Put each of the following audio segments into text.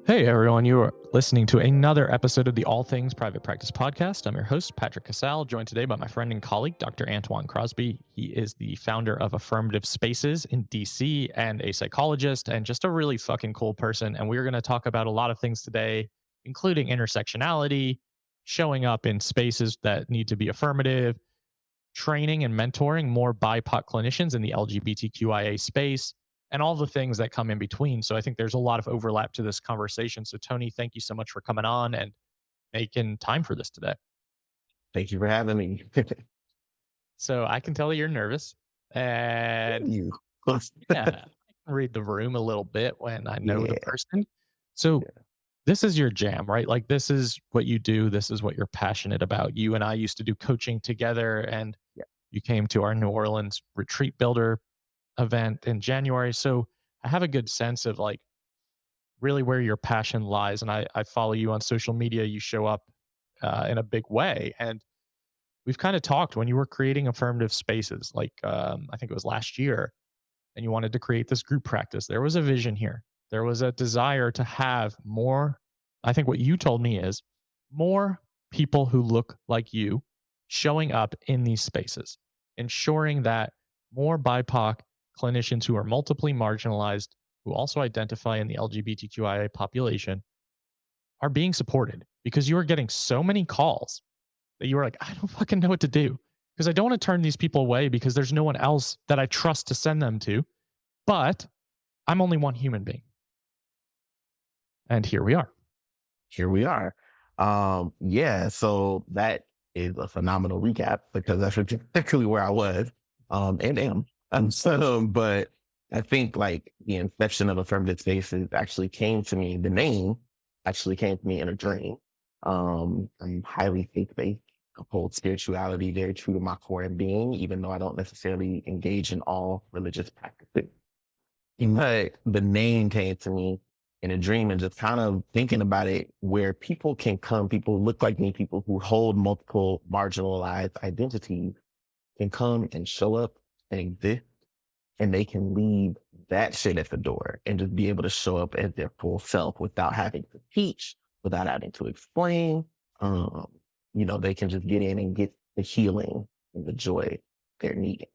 Hey everyone, you are listening to another episode of the All Things Private Practice Podcast. I'm your host, Patrick.Casale, joined today by my friend and colleague, Dr. Antoine Crosby. He is the founder of Affirmative Spaces in DC and a psychologist and just a really fucking cool person. And we're going to talk about a lot of things today, including intersectionality, showing up in spaces that need to be affirmative, training and mentoring more BIPOC clinicians in the LGBTQIA space, and all the things that come in between. So I think there's a lot of overlap to this conversation. So Tony, thank you so much for coming on and making time for this today. Thank you for having me. So I can tell you're nervous, and You. yeah, I can read the room a little bit when I know the Yeah. person. So Yeah. this is your jam, right? Like this is what you do. This is what you're passionate about. You and I used to do coaching together, and Yeah. you came to our New Orleans retreat builder event in January. So I have a good sense of like really where your passion lies. And I follow you on social media. You show up in a big way. And we've kind of talked when you were creating affirmative spaces, like I think it was last year, and you wanted to create this group practice. There was a vision here. There was a desire to have more. I think what you told me is more people who look like you showing up in these spaces, ensuring that more BIPOC clinicians who are multiply marginalized, who also identify in the LGBTQIA population, are being supported because you are getting so many calls that you were like, I don't fucking know what to do because I don't want to turn these people away because there's no one else that I trust to send them to. But I'm only one human being. And here we are. Here we are. So that is a phenomenal recap because that's exactly where I was and am. But I think like the inception of Affirmative Spaces actually came to me, the name actually came to me in a dream. I'm highly faith-based. I hold spirituality very true to my core and being, even though I don't necessarily engage in all religious practices. But the name came to me in a dream and just kind of thinking about it, where people can come, people who look like me, people who hold multiple marginalized identities can come and show up and exist, and they can leave that shit at the door and just be able to show up as their full self without having to teach, without having to explain. They can just get in and get the healing and the joy they're needing.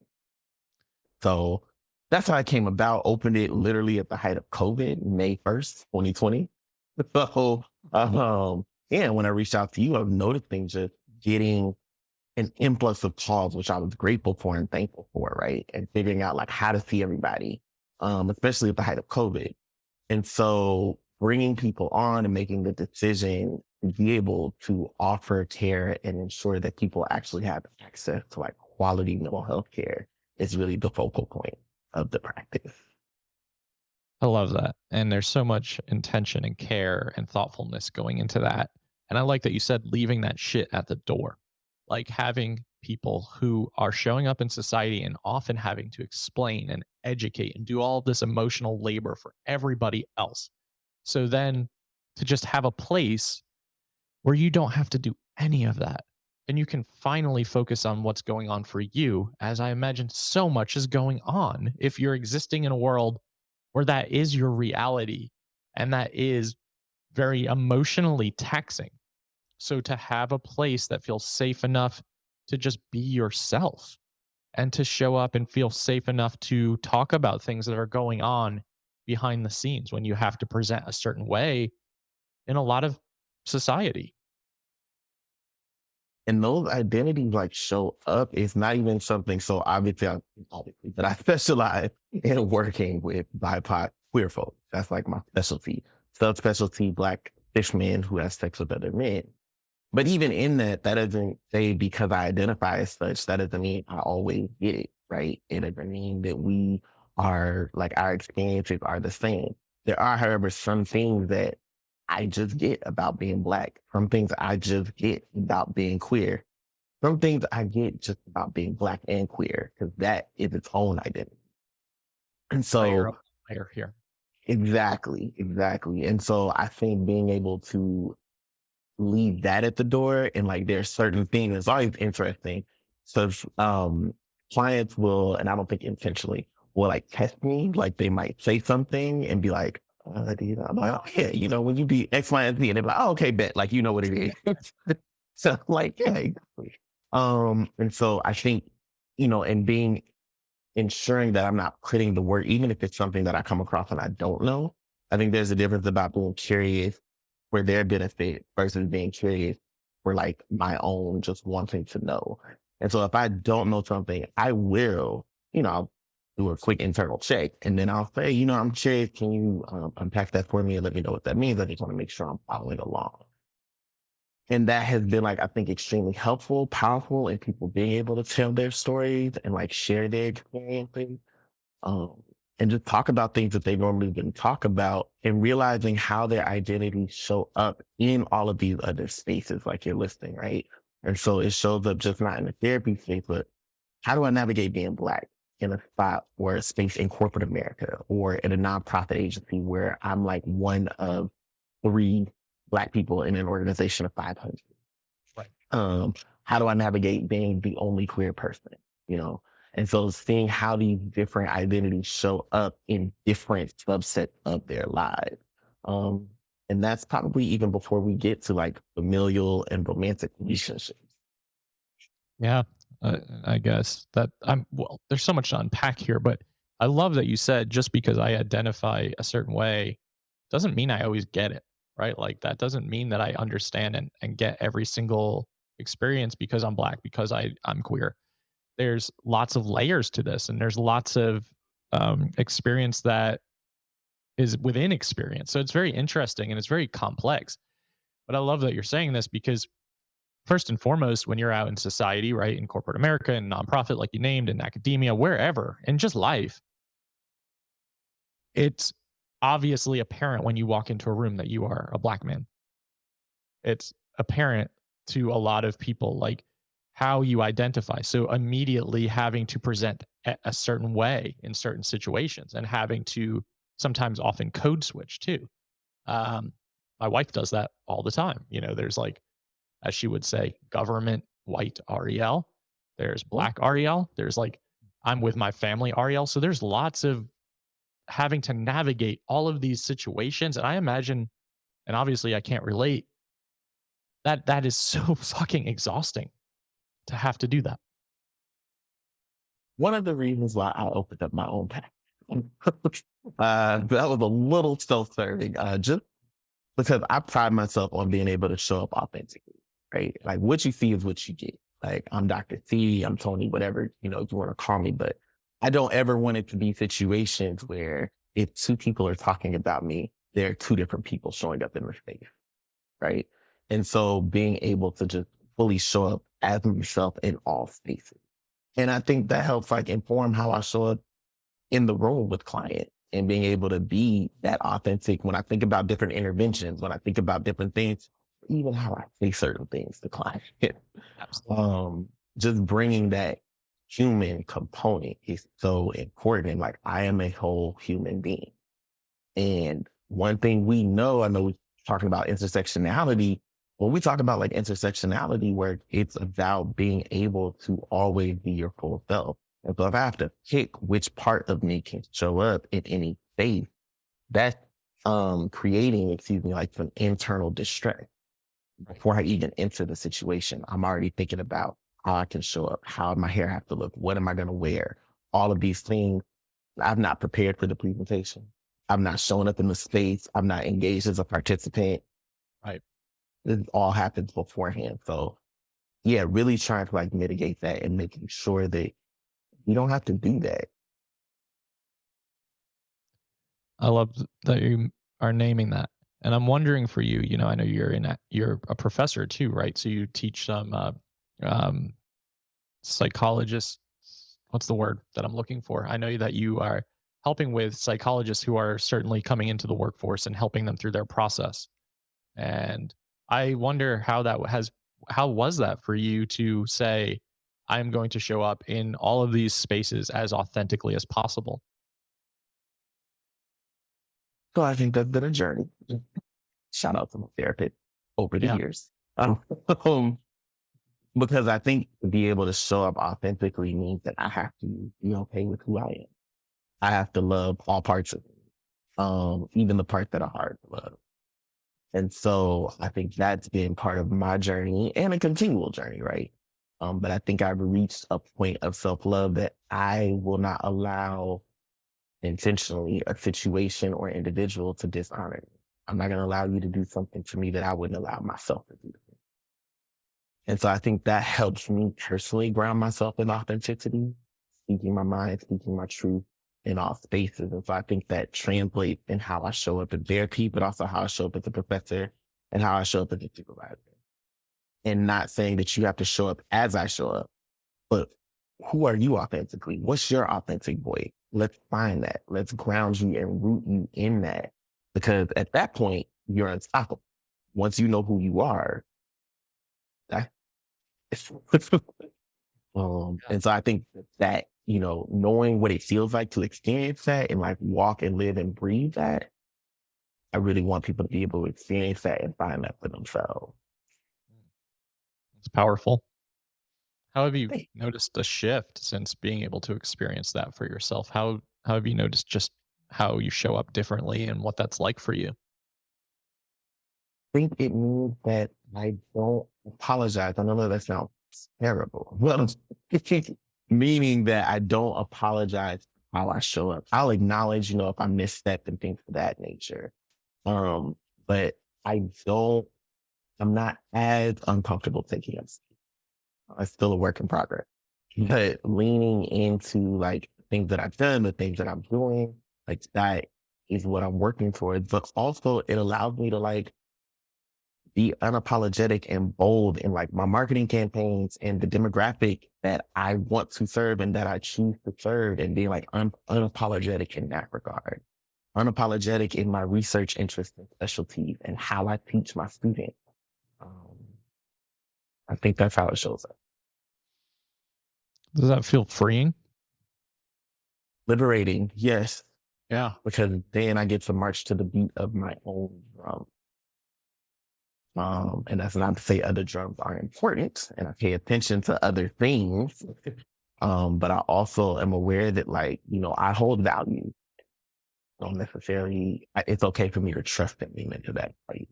So that's how I came about. Opened it literally at the height of COVID, May 1st, 2020. So, when I reached out to you, I've noticed things just getting an influx of calls, which I was grateful for and thankful for, right? And figuring out like how to see everybody, especially at the height of COVID. And so bringing people on and making the decision to be able to offer care and ensure that people actually have access to like quality mental health care is really the focal point of the practice. I love that. And there's so much intention and care and thoughtfulness going into that. And I like that you said leaving that shit at the door, like having people who are showing up in society and often having to explain and educate and do all this emotional labor for everybody else. So then to just have a place where you don't have to do any of that. And you can finally focus on what's going on for you, as I imagine so much is going on if you're existing in a world where that is your reality and that is very emotionally taxing. So to have a place that feels safe enough to just be yourself and to show up and feel safe enough to talk about things that are going on behind the scenes when you have to present a certain way in a lot of society. And those identities like show up. It's not even something. So obviously, but I specialize in working with BIPOC queer folk. That's like my specialty. Subspecialty Black fish men who have sex with other men. But even in that doesn't say because I identify as such, that doesn't mean I always get it, right? It doesn't mean that we are like our experiences are the same. There are, however, some things that I just get about being Black, some things I just get about being queer, some things I get just about being Black and queer, because that is its own identity. And so, Layer here. exactly. And so I think being able to leave that at the door and like there's certain things, it's always interesting. So clients will, and I don't think intentionally, will like test me, like they might say something and be like, I'm like, oh yeah, when you be X, Y, and Z, and they're like, oh, okay, bet, like, you know what it is. So like, yeah, exactly. And so I think, and ensuring that I'm not putting the word, even if it's something that I come across and I don't know. I think there's a difference about being curious for their benefit versus being curious for like my own just wanting to know. And so if I don't know something, I will, I'll do a quick internal check and then I'll say, I'm curious, can you unpack that for me and let me know what that means? I just want to make sure I'm following along. And that has been like, I think, extremely helpful, powerful in people being able to tell their stories and like share their experiences. Um, and just talk about things that they normally wouldn't talk about and realizing how their identities show up in all of these other spaces, like you're listing, right? And so it shows up just not in the therapy space, but how do I navigate being Black in a spot or a space in corporate America or in a nonprofit agency where I'm like one of three Black people in an organization of 500? Right. How do I navigate being the only queer person, you know? And so seeing how these different identities show up in different subsets of their lives. And that's probably even before we get to like familial and romantic relationships. Yeah, I guess that well, there's so much to unpack here, but I love that you said just because I identify a certain way doesn't mean I always get it, right? Like that doesn't mean that I understand and get every single experience because I'm Black, because I'm queer. There's lots of layers to this, and there's lots of experience that is within experience. So it's very interesting and it's very complex. But I love that you're saying this because first and foremost, when you're out in society, right, in corporate America and nonprofit, like you named, in academia, wherever, in just life, it's obviously apparent when you walk into a room that you are a Black man. It's apparent to a lot of people, like how you identify. So immediately having to present a certain way in certain situations and having to sometimes often code switch too. Um, my wife does that all the time. There's like, as she would say, government white REL. There's Mhm. Black REL. There's like, I'm with my family REL. So there's lots of having to navigate all of these situations. And I imagine, and obviously I can't relate, that is so fucking exhausting to have to do that. One of the reasons why I opened up my own path, that was a little self-serving, just because I pride myself on being able to show up authentically, right? Like what you see is what you get. Like I'm Dr. C, I'm Tony, whatever, you want to call me, but I don't ever want it to be situations where if two people are talking about me, there are two different people showing up in the space, right? And so being able to just fully show up as myself in all spaces. And I think that helps like inform how I show up in the room with client and being able to be that authentic when I think about different interventions, when I think about different things, even how I say certain things to client. Absolutely. Just bringing that human component is so important. Like I am a whole human being. And one thing we know, I know we're talking about intersectionality. When we talk about like intersectionality, where it's about being able to always be your full self. And so if I have to pick which part of me can show up in any space, that's creating, like an internal distress. Before I even enter the situation, I'm already thinking about how I can show up, how my hair have to look, what am I going to wear, all of these things. I'm not prepared for the presentation. I'm not showing up in the space. I'm not engaged as a participant. Right. This all happens beforehand. So yeah, really trying to like mitigate that and making sure that you don't have to do that. I love that you are naming that. And I'm wondering for you, I know you're a professor too, right? So you teach some um, psychologists. What's the word that I'm looking for? I know that you are helping with psychologists who are certainly coming into the workforce and helping them through their process. And I wonder how was that for you to say, I'm going to show up in all of these spaces as authentically as possible? So I think that's been a journey. Shout out to my therapist over the Yeah. years. Um, because I think to be able to show up authentically means that I have to be okay with who I am. I have to love all parts of me. even the parts that are hard to love. And so I think that's been part of my journey and a continual journey, right? But I think I've reached a point of self-love that I will not allow intentionally a situation or individual to dishonor me. I'm not going to allow you to do something to me that I wouldn't allow myself to do. And so I think that helps me personally ground myself in authenticity, speaking my mind, speaking my truth in all spaces. And so I think that translates in how I show up in therapy, but also how I show up as a professor and how I show up as a supervisor. And not saying that you have to show up as I show up, but who are you authentically? What's your authentic voice? Let's find that. Let's ground you and root you in that. Because at that point, you're unstoppable. Once you know who you are, that Yeah. and so I think that, knowing what it feels like to experience that and like walk and live and breathe that, I really want people to be able to experience that and find that for themselves. It's powerful. How have you Hey, noticed a shift since being able to experience that for yourself? How have you noticed just how you show up differently and what that's like for you? I think it means that I don't apologize. I know that sounds terrible. Well, meaning that I don't apologize how I show up. I'll acknowledge, if I misstep and things of that nature. Um, but I don't, I'm not as uncomfortable taking up. It's still a work in progress. But leaning into like things that I've done, the things that I'm doing, like that is what I'm working towards. But also it allows me to like be unapologetic and bold in like my marketing campaigns and the demographic that I want to serve and that I choose to serve, and being like unapologetic in that regard. Unapologetic in my research interests and specialties and how I teach my students. Um, I think that's how it shows up. Does that feel freeing? Liberating, yes, Yeah. because then I get to march to the beat of my own drum. And that's not to say other drums are important, and I pay attention to other things. But I also am aware that, like, I hold value. Don't necessarily, it's okay for me to trust and lean into that. Right?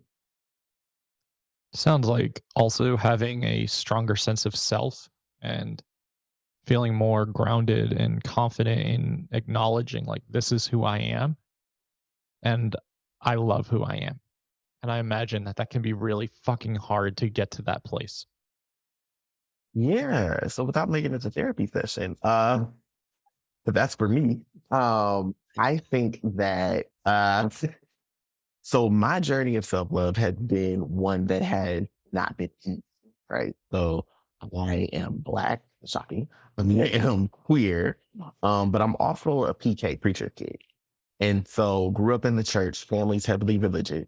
Sounds like also having a stronger sense of self and feeling more grounded and confident in acknowledging like this is who I am and I love who I am. And I imagine that that can be really fucking hard to get to that place. Yeah. So without making it a therapy session, but that's for me. I think that, so my journey of self love has been one that has not been easy, right? So I am Black, shocking. I mean, I am queer, but I'm also a PK preacher kid. And so grew up in the church, family's heavily religious.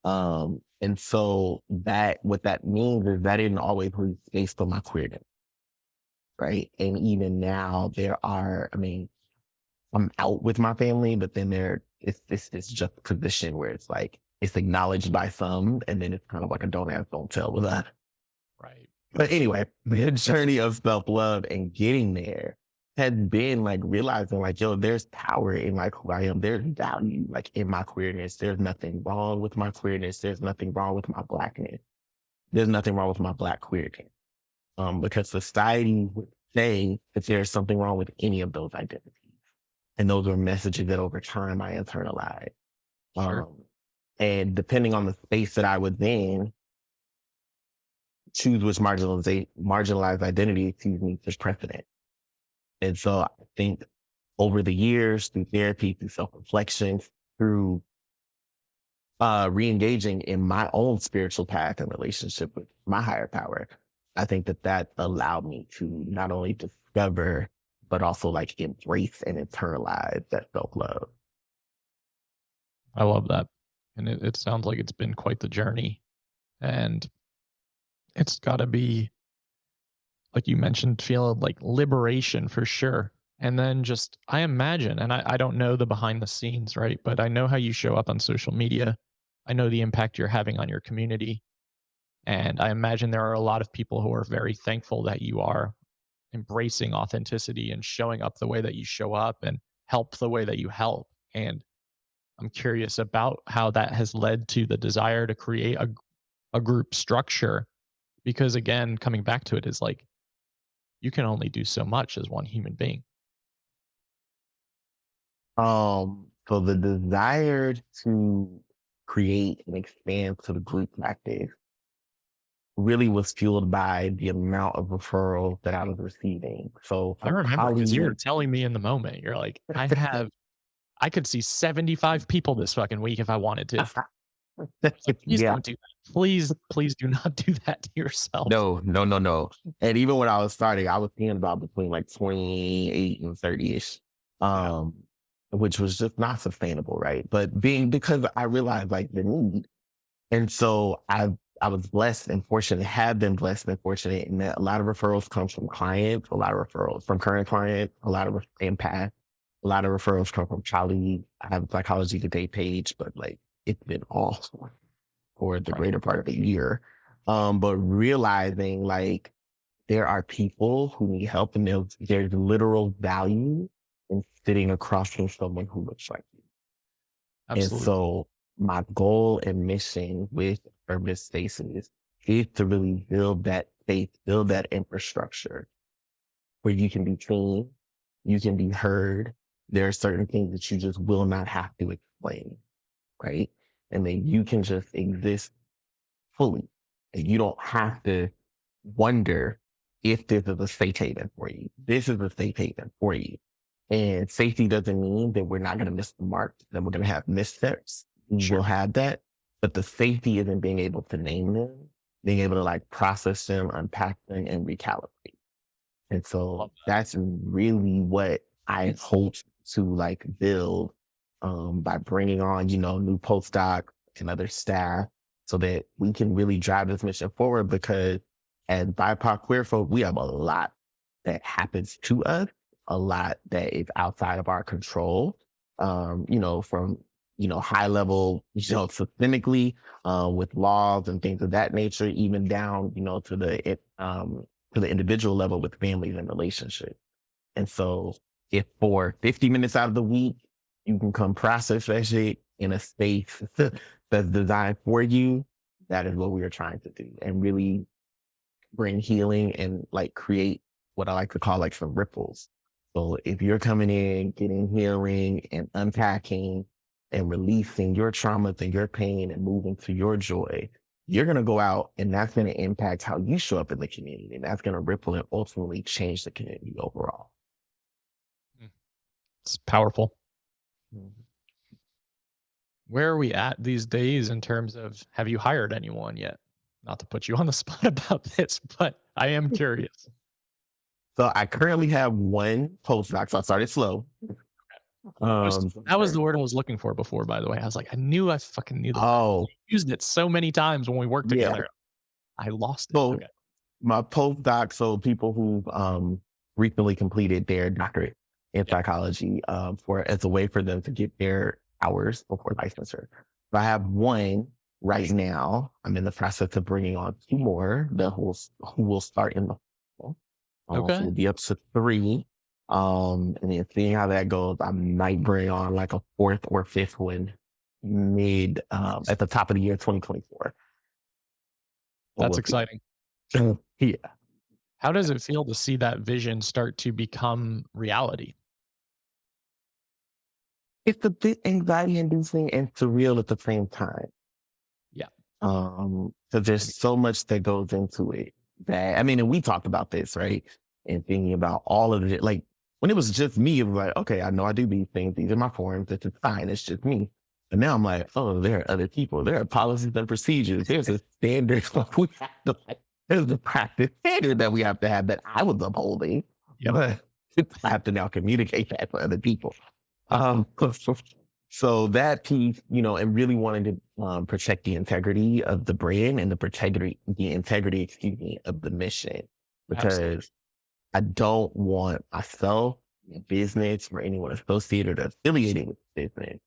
And so what that means is that didn't always leave space for my queerness, right? And even now I mean, I'm out with my family, but then it's this just position where it's like it's acknowledged by some, and then it's kind of like a don't ask, don't tell with that. Right. But anyway, the journey of self love and getting there had been like realizing like, yo, there's power in like who I am. There's value like in my queerness. There's nothing wrong with my queerness. There's nothing wrong with my Blackness. There's nothing wrong with my Black queerness. Because society would say that there's something wrong with any of those identities. And those are messages that over time I internalized. Sure. Um, and depending on the space that I was in, choose which marginalized identity to me as precedent. And so I think over the years, through therapy, through self-reflection, through re-engaging in my own spiritual path and relationship with my higher power, I think that allowed me to not only discover, but also like embrace and internalize that self-love. I love that. And it sounds like it's been quite the journey. And it's got to be, like you mentioned, feel like liberation for sure. And then just, I imagine, and I don't know the behind the scenes, right? But I know how you show up on social media. I know the impact you're having on your community. And I imagine there are a lot of people who are very thankful that you are embracing authenticity and showing up the way that you show up and help the way that you help. And I'm curious about how that has led to the desire to create a group structure because again, coming back to it is like you can only do so much as one human being. So the desire to create and expand to the group practice really was fueled by the amount of referrals that I was receiving. So I from remember because you were colleagues, telling me in the moment, you're like, I could see 75 people this fucking week if I wanted to. Like, please yeah, don't do that. Please, please do not do that to yourself. no, no, no, no. And even when I was starting, I was seeing about between like 28 and 30-ish, Yeah. um, which was just not sustainable, right? But because I realized like the need. And so I was blessed and fortunate, have been blessed and fortunate in that a lot of referrals come from clients, a lot of referrals from current clients, a lot of empaths, a lot of referrals come from colleagues. I have a Psychology Today page, but like it's been off for the Right. greater part of a year. But realizing like there are people who need help and there's literal value in sitting across from someone who looks like you. And Absolutely. so my goal and mission with Affirmative Spaces is to really build that faith, build that infrastructure where you can be seen, you can be heard. There are certain things that you just will not have to explain, right? And then you can just exist fully. And you don't have to wonder if this is a safe haven for you. This is a safe haven for you. And safety doesn't mean that we're not going to miss the mark, that we're going to have missteps. We Sure. will have that. But the safety isn't being able to name them, being able to like process them, unpack them, and recalibrate. And so Love that. that's really what I hope to like build by bringing on, new postdocs and other staff so that we can really drive this mission forward because as BIPOC queer folk, we have a lot that happens to us, a lot that is outside of our control, from, high level, systemically, with laws and things of that nature, even down, to the individual level with families and relationships. And so if for 50 minutes out of the week, you can come process that shit in a space that's designed for you, that is what we are trying to do and really bring healing and like create what I like to call like some ripples. So if you're coming in, getting healing and unpacking and releasing your traumas and your pain and moving to your joy, you're going to go out and that's going to impact how you show up in the community. And that's going to ripple and ultimately change the community overall. Mm. It's powerful. Mhm. Where are we at these days in terms of have you hired anyone yet? Not to put you on the spot about this, but I am curious. So I currently have one postdoc. So I started slow. Um, That was the word I was looking for before, by the way. I was like, I fucking knew the word. oh, You used it so many times when we worked yeah. together. I lost it. So Okay. my postdoc, so people who recently completed their doctorate in Yeah. psychology for as a way for them to get their hours before licensure. So I have one right now. I'm in the process of bringing on two more who will start in the fall. So Okay. we'll be up to three. And then seeing how that goes, I might bring on like a fourth or fifth one at the top of the year 2024. So That's we'll see. exciting. Yeah. How does it feel to see that vision start to become reality? It's a bit anxiety inducing and surreal at the same time. Yeah. So there's so much that goes into it that, I mean, and we talked about this, right? And thinking about all of it, like when it was just me, it was like, okay, I know I do these things. These are my forms. It's fine. It's just me. But now I'm like, oh, there are other people. There are policies and procedures. There's a standard. We have to, like, there's a practice standard that we have to have that I was upholding, Yep. but I have to now communicate that to other people. Yep. So that piece, and really wanting to protect the integrity of the brand and the integrity, excuse me, of the mission, Absolutely. because I don't want myself, my business, or anyone associated or affiliated with the business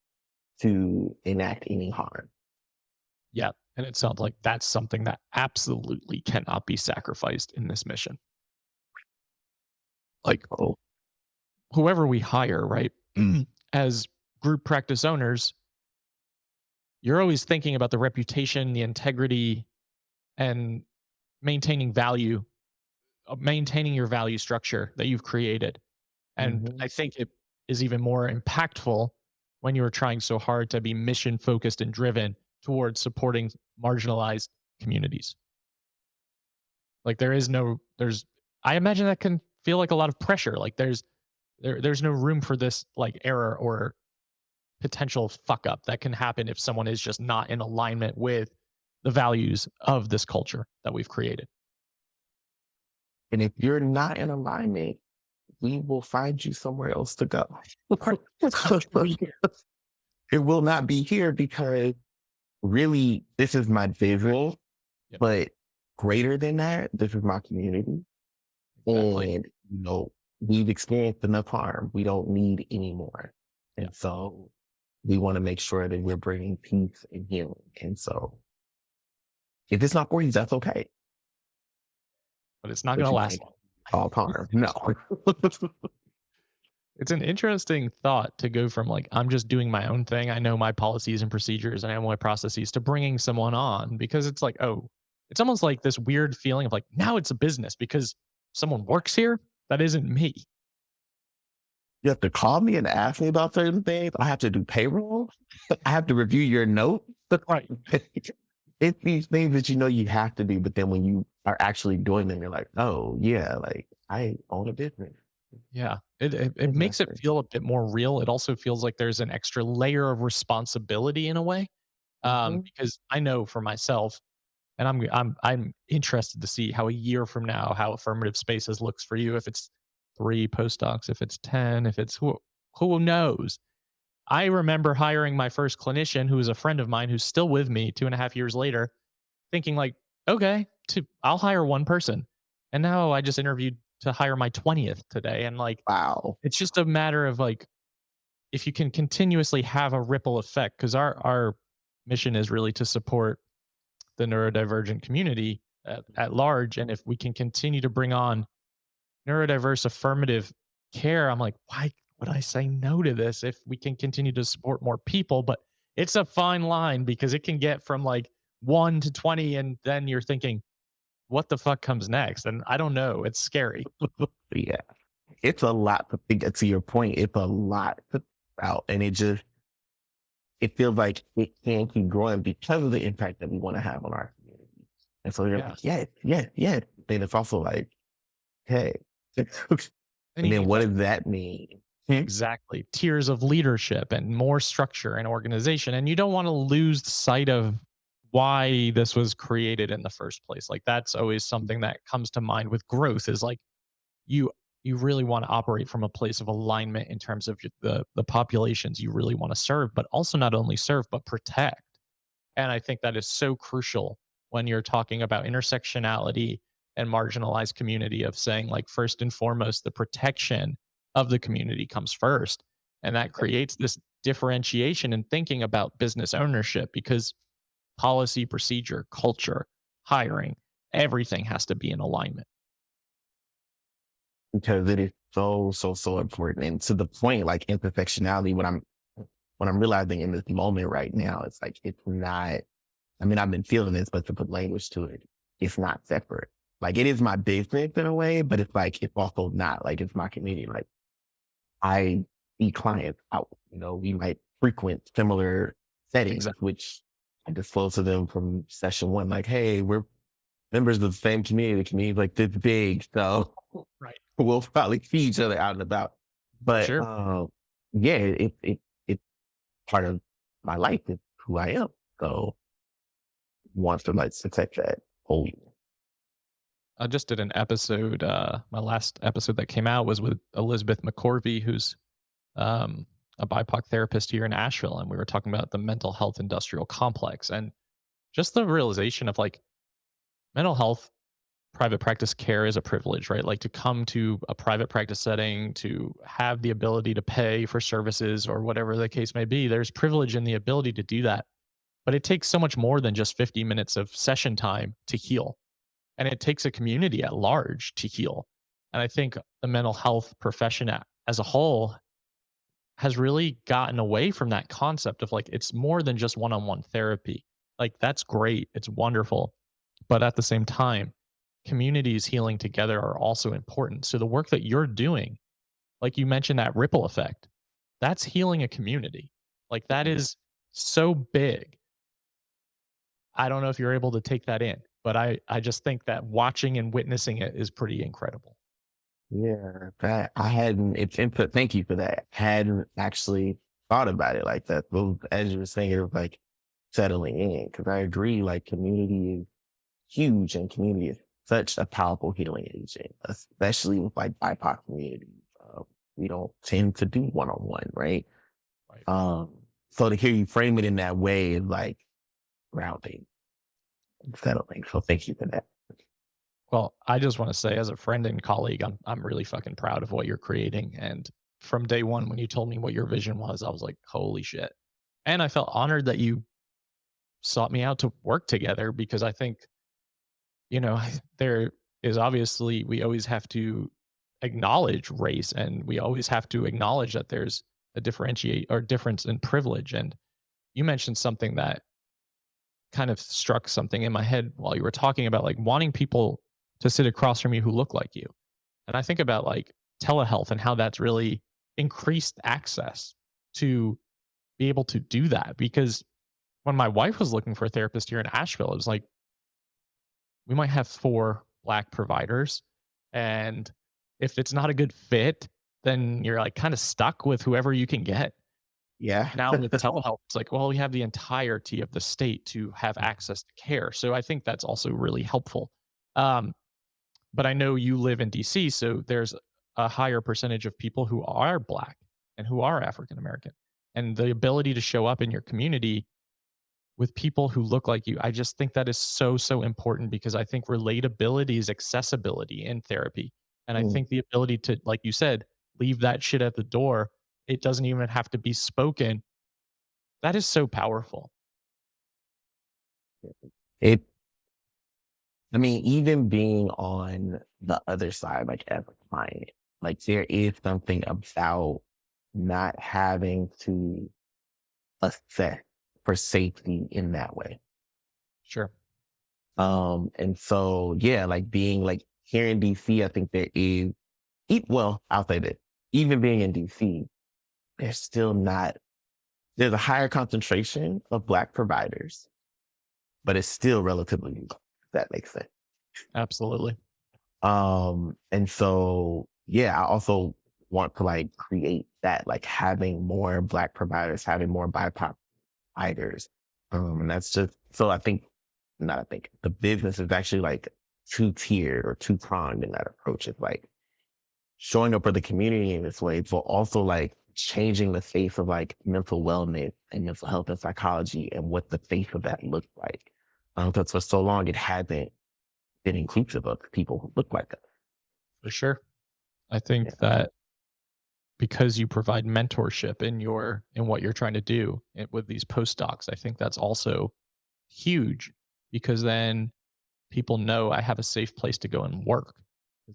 to enact any harm. Yeah. And it sounds like that's something that absolutely cannot be sacrificed in this mission. Like So, whoever we hire, right? As group practice owners, you're always thinking about the reputation, the integrity, and maintaining value, maintaining your value structure that you've created. And Hmm. I think it is even more impactful when you are trying so hard to be mission focused and driven towards supporting marginalized communities. Like there's I imagine that can feel like a lot of pressure. Like there's no room for this like error or potential fuck up that can happen if someone is just not in alignment with the values of this culture that we've created. And if you're not in alignment, we will find you somewhere else to go. It will not be here because really this is my vision, Yep, but greater than that, this is my community. exactly. And, we've experienced enough harm. We don't need any more. Yeah, And so we want to make sure that we're bringing peace and healing. And so if it's not for you, that's okay. but it's not going But to you last can't long. cause harm. No. It's an interesting thought to go from like I'm just doing my own thing. I know my policies and procedures and I know my processes to bringing someone on because it's like, oh, it's almost like this weird feeling of like now it's a business because someone works here. That isn't me. You have to call me and ask me about certain things. I have to do payroll. I have to review your note. Right. It's these things that you have to do, but then when you are actually doing them, you're like, oh yeah, like I own a business. Yeah. It makes it Exactly. feel a bit more real. It also feels like there's an extra layer of responsibility in a way. Hmm. Because I know for myself, and I'm interested to see how a year from now, how affirmative spaces looks for you. If it's 3 postdocs, if it's 10, if it's who knows? I remember hiring my first clinician who is a friend of mine who's still with me 2.5 years later, thinking like, okay, I'll hire one person. And now I just interviewed to hire my 20th today. And like, Wow. it's just a matter of like, if you can continuously have a ripple effect, because our mission is really to support the neurodivergent community at large. And if we can continue to bring on neurodiverse affirmative care, I'm like, why would I say no to this if we can continue to support more people? But it's a fine line because it can get from like 1 to 20, and then you're thinking, what the fuck comes next? And I don't know. It's scary. Yeah. It's a lot to think to your point. It's a lot to think about. And it feels like it can keep growing because of the impact that we want to have on our community. And so you're Yeah. like, yeah, yeah, yeah. Then it's also like, hey, And and you then need what like does that mean? Hmm? exactly tiers of leadership and more structure and organization. And you don't want to lose sight of why this was created in the first place. Like that's always something that comes to mind with growth is like you you really want to operate from a place of alignment in terms of the populations you really want to serve, but also not only serve but protect. And I think that is so crucial when you're talking about intersectionality and marginalized community of saying like first and foremost the protection of the community comes first. And that creates this differentiation in thinking about business ownership because policy, procedure, culture, hiring, everything has to be in alignment. Because it is so, so, so important. And to the point, like intersectionality, what I'm realizing in this moment right now, it's like it's not, I mean, I've been feeling this, but to put language to it, it's not separate. Like it is my business in a way, but it's like it's also not like it's my community. Like I see clients out, we might frequent similar settings, Exactly. which I disclose to them from session one, like, hey, we're members of the same community. The community like this big. So Right. we'll probably see each other out and about. But Sure. yeah, it's part of my life. It's who I am. So wants to like protect that wholly. I just did an episode. My last episode that came out was with Elizabeth McCorvey, who's um, a BIPOC therapist here in Asheville, and we were talking about the mental health industrial complex and just the realization of like mental health private practice care is a privilege, right? Like to come to a private practice setting, to have the ability to pay for services or whatever the case may be. There's privilege in the ability to do that, but it takes so much more than just 50 minutes of session time to heal, and it takes a community at large to heal. And I think the mental health profession as a whole has really gotten away from that concept of like it's more than just one-on-one therapy. Like that's great, it's wonderful, but at the same time, communities healing together are also important. So the work that you're doing, like you mentioned that ripple effect, that's healing a community. Like that is so big. I don't know if you're able to take that in, but I just think that watching and witnessing it is pretty incredible. Yeah, that I hadn't, it's input. Thank you for that. Hadn't actually thought about it like that. But as you were saying, it was like settling in because I agree, like community is huge and community is such a powerful healing agent, especially with like BIPOC communities. We don't tend to do one-on-one, right? Right. So to hear you frame it in that way is like grounding and settling. So thank you for that. Well, I just want to say, as a friend and colleague, I'm really fucking proud of what you're creating. And from day one, when you told me what your vision was, I was like, holy shit. And I felt honored that you sought me out to work together because I think, you know, there is obviously, we always have to acknowledge race and we always have to acknowledge that there's a differentiate or difference in privilege. And you mentioned something that kind of struck something in my head while you were talking about like wanting people to sit across from you who look like you. And I think about like telehealth and how that's really increased access to be able to do that. Because when my wife was looking for a therapist here in Asheville, it was like, we might have 4 Black providers. And if it's not a good fit, then you're like kind of stuck with whoever you can get. Yeah. Now with telehealth, it's like, well, we have the entirety of the state to have access to care. So I think that's also really helpful. Um, but I know you live in DC, so there's a higher percentage of people who are Black and who are African American. And the ability to show up in your community with people who look like you, I just think that is so, so important because I think relatability is accessibility in therapy. And I Mm. think the ability to, like you said, leave that shit at the door, it doesn't even have to be spoken. That is so powerful. It, I mean, even being on the other side, like as a client, like there is something about not having to assess for safety in that way. Sure. And so, yeah, like being like here in DC, I think there is, well, I'll say this, even being in DC, there's still not, there's a higher concentration of Black providers, but it's still relatively new, if that makes sense. Absolutely. And so, yeah, I also want to like create that, like having more Black providers, having more BIPOC providers. And that's just, so I think, not I think, the business is actually like two-tiered or two-pronged in that approach. It's like showing up for the community in this way, but also like changing the face of like mental wellness and mental health and psychology and what the face of that looks like. Because for so long, it hasn't been inclusive of people who look like us. For sure. I Yeah. think that because you provide mentorship in what you're trying to do with these postdocs, I think that's also huge because then people know I have a safe place to go and work.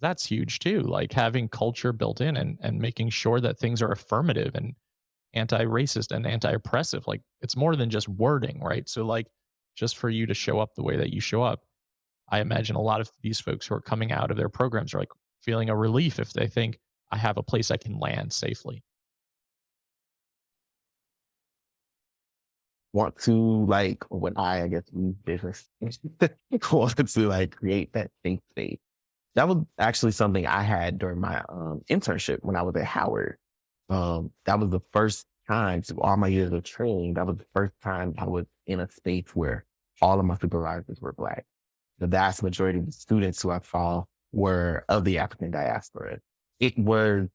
That's huge too. Like having culture built in and making sure that things are affirmative and anti-racist and anti-oppressive. Like it's more than just wording, right? So like just for you to show up the way that you show up, I imagine a lot of these folks who are coming out of their programs are like feeling a relief if they think I have a place I can land safely. Want to like, when I guess use business, wanted to like create that safe space. That was actually something I had during my internship when I was at Howard. That was the first time through all my years of training, that was the first time I was in a space where all of my supervisors were Black. The vast majority of the students who I saw were of the African diaspora. It was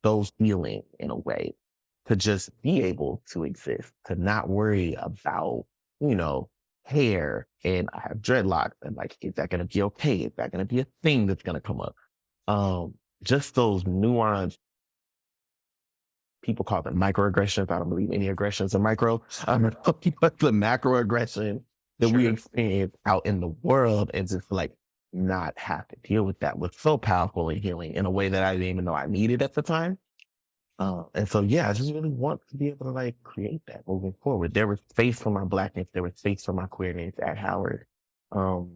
so healing in a way to just be able to exist, to not worry about, you know, hair and I have dreadlocks and like, is that going to be okay? Is that going to be a thing that's going to come up? Just those nuanced, people call them microaggressions. I don't believe any aggressions are micro. But the macroaggression that we Sure. experience out in the world and just like not have to deal with that was so powerful and healing in a way that I didn't even know I needed at the time. And so, yeah, I just really want to be able to like create that moving forward. There was space for my blackness, there was space for my queerness at Howard. Um,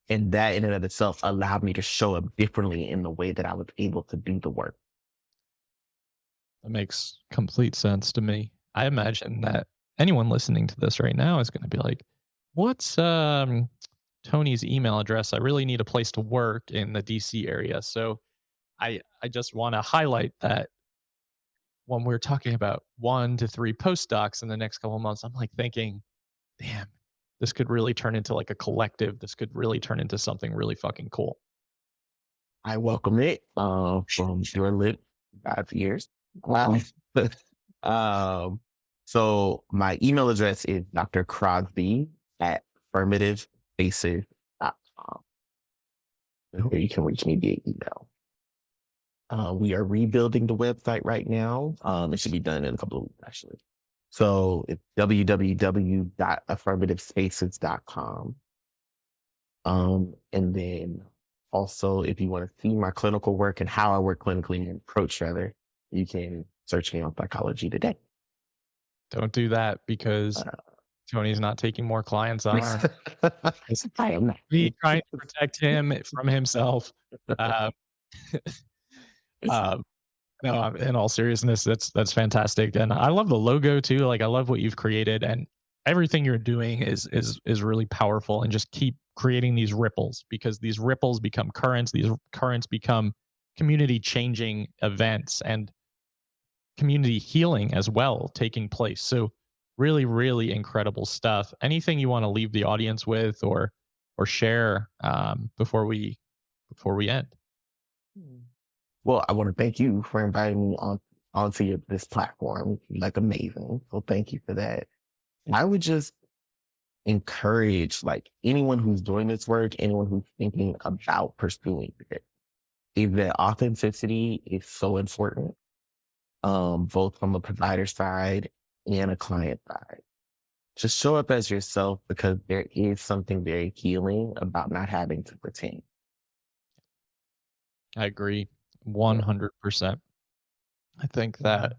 and that in and of itself allowed me to show up differently in the way that I was able to do the work. That makes complete sense to me. I imagine that anyone listening to this right now is going to be like, "What's Tony's email address? I really need a place to work in the DC area." So I just want to highlight that when we're talking about 1 to 3 postdocs in the next couple of months, I'm like thinking, "Damn, this could really turn into like a collective. This could really turn into something really fucking cool." I welcome it from your lip 5 years. Wow. um, so my email address is Dr. Crosby at affirmativespaces.com. Where you can reach me via email. We are rebuilding the website right now. It should be done in a couple of weeks, actually. So it's www.affirmativespaces.com. And then also, if you want to see my clinical work and how I work clinically and approach rather, you can search me on Psychology Today. Don't do that because Tony's not taking more clients on. I am not. Me trying to protect him from himself. Uh, um, no, in all seriousness, that's fantastic, and I love the logo too. Like I love what you've created, and everything you're doing is really powerful. And just keep creating these ripples because these ripples become currents. These currents become community changing events and community healing as well taking place. So really, really incredible stuff. Anything you want to leave the audience with or share before we end? Well, I want to thank you for inviting me onto this platform. Like amazing. So thank you for that. I would just encourage like anyone who's doing this work, anyone who's thinking about pursuing it, is that authenticity is so important, both from a provider side and a client side. Just show up as yourself because there is something very healing about not having to pretend. I agree 100%. I think that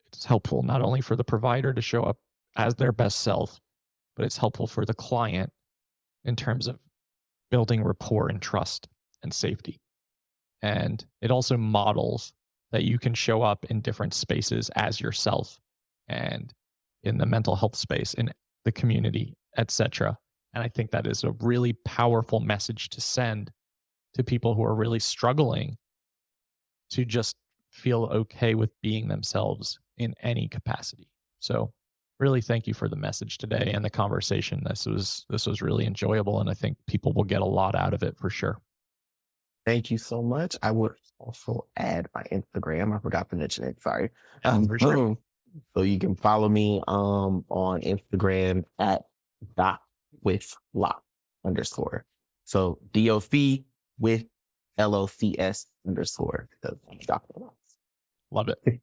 it's helpful not only for the provider to show up as their best self, but it's helpful for the client in terms of building rapport and trust and safety. And it also models that you can show up in different spaces as yourself and in the mental health space, in the community, etc. And I think that is a really powerful message to send to people who are really struggling to just feel okay with being themselves in any capacity. So really thank you for the message today and the conversation. This was really enjoyable and I think people will get a lot out of it for sure. Thank you so much. I would also add my Instagram. I forgot to mention it. Sorry. For sure. So you can follow me on Instagram at doc with lock underscore. So DOC with LOCS underscore. So Dr. Lock. Love it.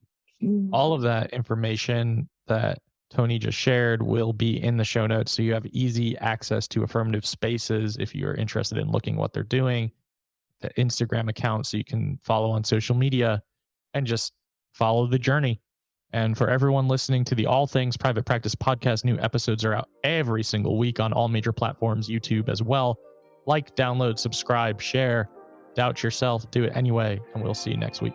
All of that information that Tony just shared will be in the show notes. So you have easy access to Affirmative Spaces if you're interested in looking what they're doing, the Instagram account so you can follow on social media and just follow the journey. And for everyone listening to the All Things Private Practice podcast, new episodes are out every single week on all major platforms, YouTube as well. Like, download, subscribe, share, doubt yourself, do it anyway, and we'll see you next week.